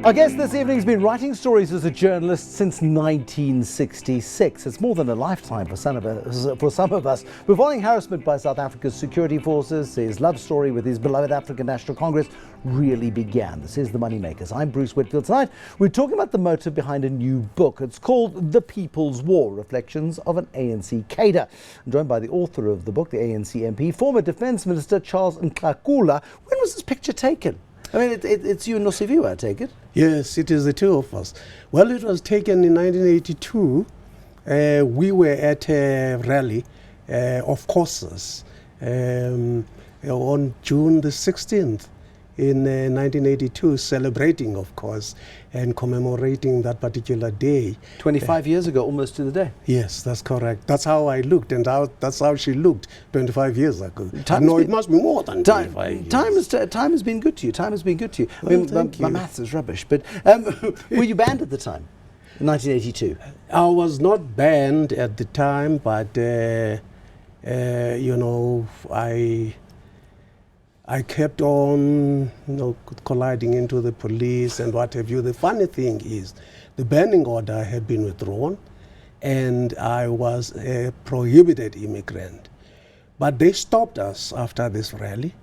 Our guest this evening has been writing stories as a journalist since 1966. It's more than a lifetime for some of us. But following harassment by South Africa's security forces, his love story with his beloved African National Congress really began. This is the MoneyMakers. I'm Bruce Whitfield. Tonight, we're talking about the motive behind a new book. It's called The People's War, Reflections of an ANC Cadre. I'm joined by the author of the book, the ANC MP, former Defence Minister Charles Nqakula. When was this picture taken? I mean, it's you and Nosiviwe, I take it? Yes, it is the two of us. Well, it was taken in 1982. We were at a rally of courses on June the 16th in 1982, celebrating, of course, and commemorating that particular day. 25 years ago, almost to the day. Yes, that's correct. That's how I looked, and that's how she looked 25 years ago. No, it must be more than 25 years. Time has been good to you. Time has been good to you. Well, I mean, my maths is rubbish, but were you banned at the time, in 1982? I was not banned at the time, but, I kept on, colliding into the police and what have you. The funny thing is, the banning order had been withdrawn, and I was a prohibited immigrant. But they stopped us after this rally,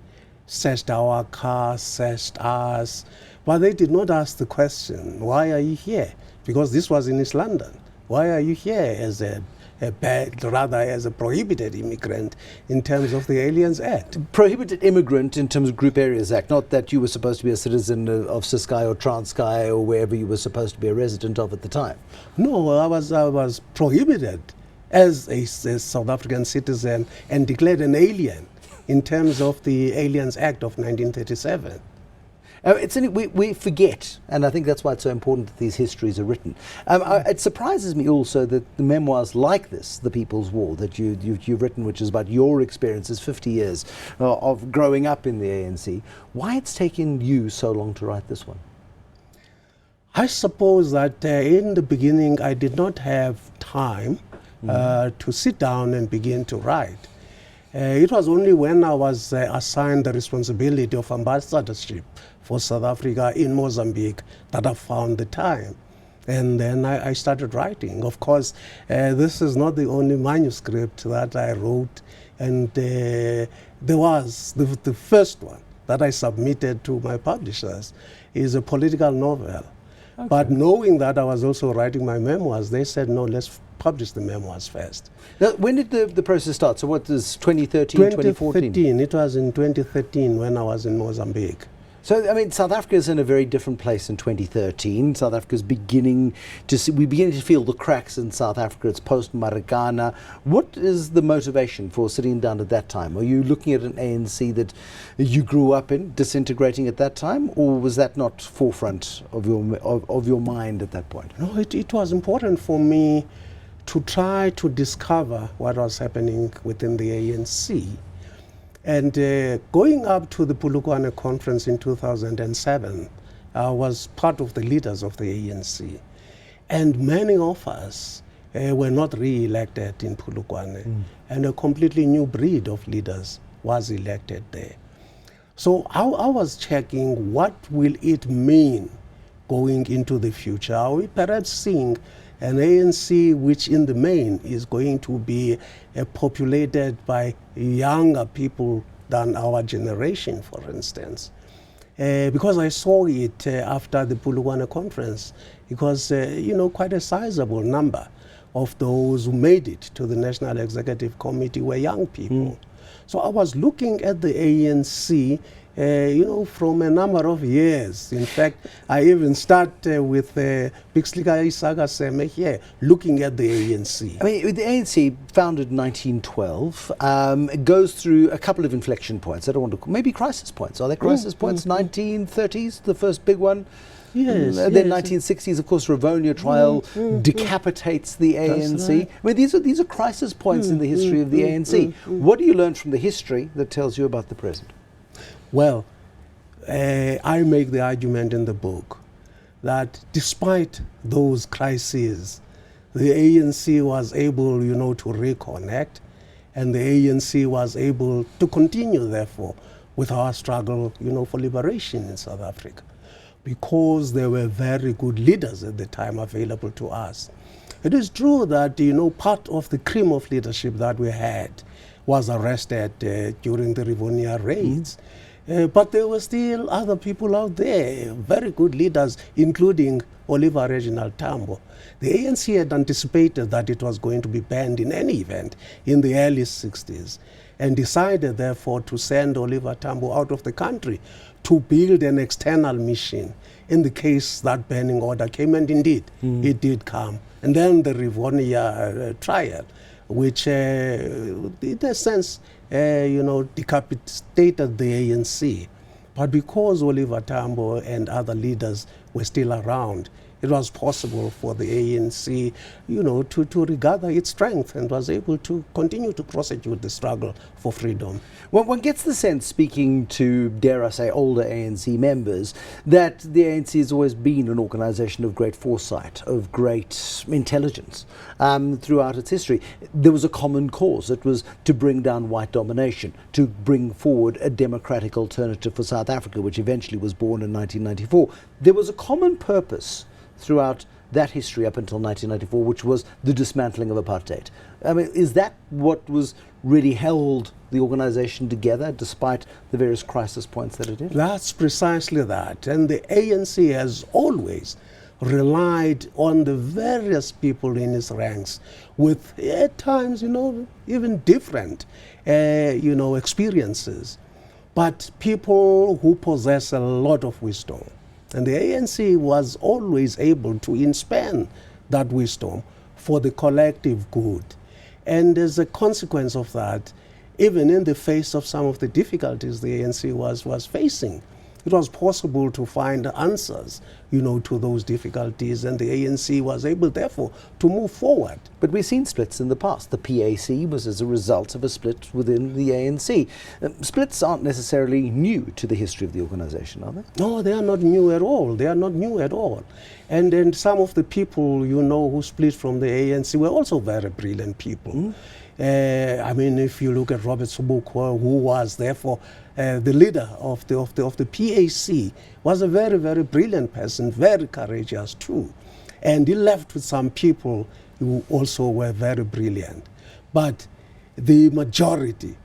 searched our cars, searched us, but they did not ask the question, why are you here? Because this was in East London. Why are you here as a prohibited immigrant in terms of the Aliens Act? Prohibited immigrant in terms of Group Areas Act, not that you were supposed to be a citizen of Ciskei or Transkei or wherever you were supposed to be a resident of at the time. No, I was prohibited as a South African citizen and declared an alien in terms of the Aliens Act of 1937. We forget, and I think that's why it's so important that these histories are written. It surprises me also that the memoirs like this, The People's War, that you've written, which is about your experiences, 50 years of growing up in the ANC, why it's taken you so long to write this one? I suppose that in the beginning I did not have time to sit down and begin to write. It was only when I was assigned the responsibility of ambassadorship for South Africa in Mozambique that I found the time. And then I started writing. Of course, this is not the only manuscript that I wrote. And there was the first one that I submitted to my publishers is a political novel. Okay. But knowing that I was also writing my memoirs, they said, no, let's publish the memoirs first. Now, when did the process start? So what is 2013, 2014? 2013. It was in 2013 when I was in Mozambique. So, I mean, South Africa is in a very different place in 2013. South Africa is beginning to feel the cracks in South Africa. It's post-Marikana. What is the motivation for sitting down at that time? Are you looking at an ANC that you grew up in, disintegrating at that time, or was that not forefront of your mind at that point? No, it was important for me to try to discover what was happening within the ANC. And going up to the Polokwane conference in 2007, I was part of the leaders of the ANC. And many of us were not re-elected in Polokwane, and a completely new breed of leaders was elected there. So I was checking, what will it mean going into the future? Are we perhaps seeing an ANC which in the main is going to be populated by younger people than our generation, for instance? Because I saw it after the Polokwane conference, because quite a sizable number of those who made it to the National Executive Committee were young people. So I was looking at the ANC from a number of years. In fact, I even start with Bixlika Isaga Seme here, looking at the ANC. I mean, the ANC, founded in 1912, it goes through a couple of inflection points. I don't want to, maybe crisis points. Are there crisis points? 1930s, the first big one. Yes. And then 1960s, of course, Rivonia trial decapitates the ANC. Right. I mean, these are crisis points in the history of the ANC. What do you learn from the history that tells you about the present? Well, I make the argument in the book that despite those crises, the ANC was able, to reconnect, and the ANC was able to continue, therefore, with our struggle, for liberation in South Africa. because there were very good leaders at the time available to us. It is true that, you know, part of the cream of leadership that we had was arrested during the Rivonia raids. But there were still other people out there, very good leaders, including Oliver Reginald Tambo. The ANC had anticipated that it was going to be banned in any event in the early 60s and decided, therefore, to send Oliver Tambo out of the country to build an external mission in the case that banning order came, and indeed, it did come. And then the Rivonia trial, which, in a sense, you know, decapitated the ANC. But because Oliver Tambo and other leaders were still around, it was possible for the ANC, you know, to regather its strength and was able to continue to prosecute the struggle for freedom. Well, one gets the sense, speaking to, dare I say, older ANC members, that the ANC has always been an organisation of great foresight, of great intelligence throughout its history. There was a common cause. It was to bring down white domination, to bring forward a democratic alternative for South Africa, which eventually was born in 1994. There was a common purpose throughout that history up until 1994, which was the dismantling of apartheid. I mean, is that what was really held the organisation together, despite the various crisis points that it did? That's precisely that. And the ANC has always relied on the various people in its ranks with, at times, you know, even different, you know, experiences, but people who possess a lot of wisdom. And the ANC was always able to expend that wisdom for the collective good. And as a consequence of that, even in the face of some of the difficulties the ANC was facing, it was possible to find answers, you know, to those difficulties, and the ANC was able, therefore, to move forward. But we've seen splits in the past. The PAC was as a result of a split within the ANC. Splits aren't necessarily new to the history of the organisation, are they? No, they are not new at all. They are not new at all. And some of the people, you know, who split from the ANC were also very brilliant people. I mean, if you look at Robert Sobukwe, who was therefore the leader of the PAC, was a very, very brilliant person, very courageous too. And he left with some people who also were very brilliant. But the majority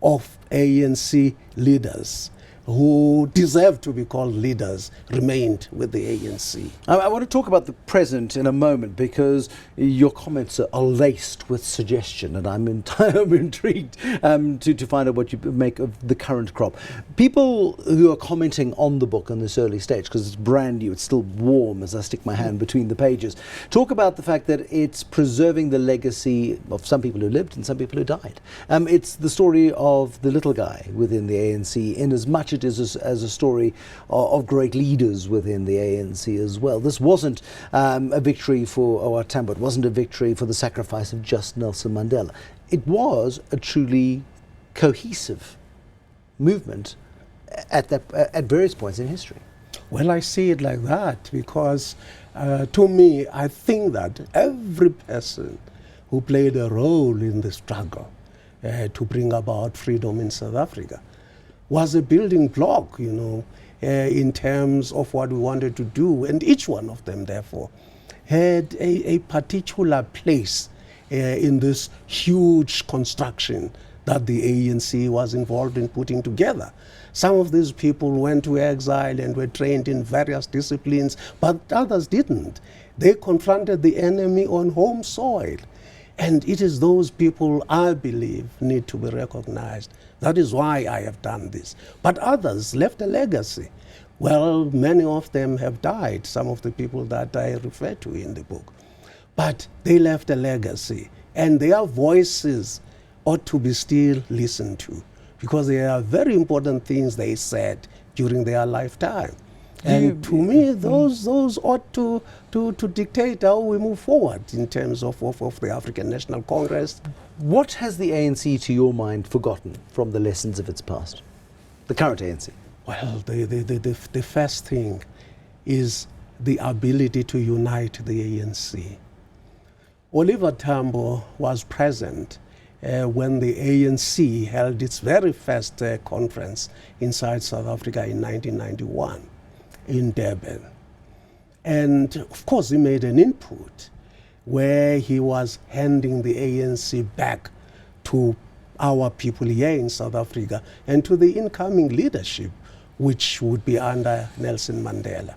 of ANC leaders who deserve to be called leaders remained with the ANC. I want to talk about the present in a moment, because your comments are laced with suggestion, and I'm intrigued to find out what you make of the current crop. People who are commenting on the book in this early stage, because it's brand new, it's still warm as I stick my hand between the pages, talk about the fact that it's preserving the legacy of some people who lived and some people who died. It's the story of the little guy within the ANC, in as much it is as a story of great leaders within the ANC as well. This wasn't a victory for O.R. Tambo. It wasn't a victory for the sacrifice of just Nelson Mandela. It was a truly cohesive movement at various points in history. Well, I see it like that because, to me, I think that every person who played a role in the struggle to bring about freedom in South Africa was a building block, you know, in terms of what we wanted to do. And each one of them, therefore, had a particular place in this huge construction that the ANC was involved in putting together. Some of these people went to exile and were trained in various disciplines, but others didn't. They confronted the enemy on home soil. And it is those people, I believe, need to be recognized. That is why I have done this. But others left a legacy. Well, many of them have died, some of the people that I refer to in the book. But they left a legacy, and their voices ought to be still listened to, because there are very important things they said during their lifetime. And to me, those ought to dictate how we move forward in terms of the African National Congress. What has the ANC, to your mind, forgotten from the lessons of its past? The current ANC? Well, the first thing is the ability to unite the ANC. Oliver Tambo was present when the ANC held its very first conference inside South Africa in 1991. in Durban. And of course, he made an input where he was handing the ANC back to our people here in South Africa and to the incoming leadership, which would be under Nelson Mandela.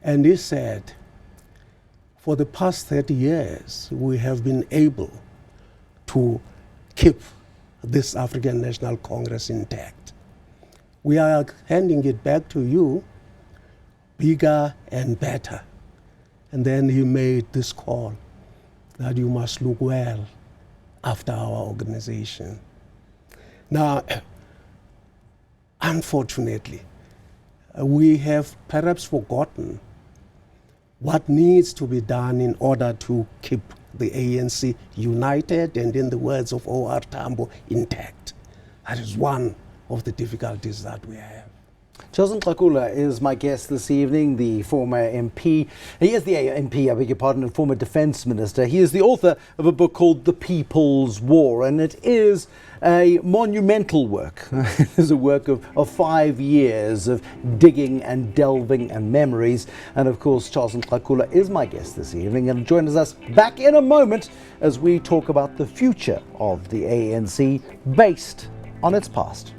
And he said, for the past 30 years, we have been able to keep this African National Congress intact. We are handing it back to you, bigger and better. And then he made this call that you must look well after our organization. Now, unfortunately, we have perhaps forgotten what needs to be done in order to keep the ANC united and, in the words of O.R. Tambo, intact. That is one of the difficulties that we have. Charles Nqakula is my guest this evening, the former MP. He is the MP, I beg your pardon, and former Defence Minister. He is the author of a book called The People's War, and it is a monumental work. It is a work of 5 years of digging and delving and memories. And of course, Charles Nqakula is my guest this evening and joins us back in a moment as we talk about the future of the ANC based on its past.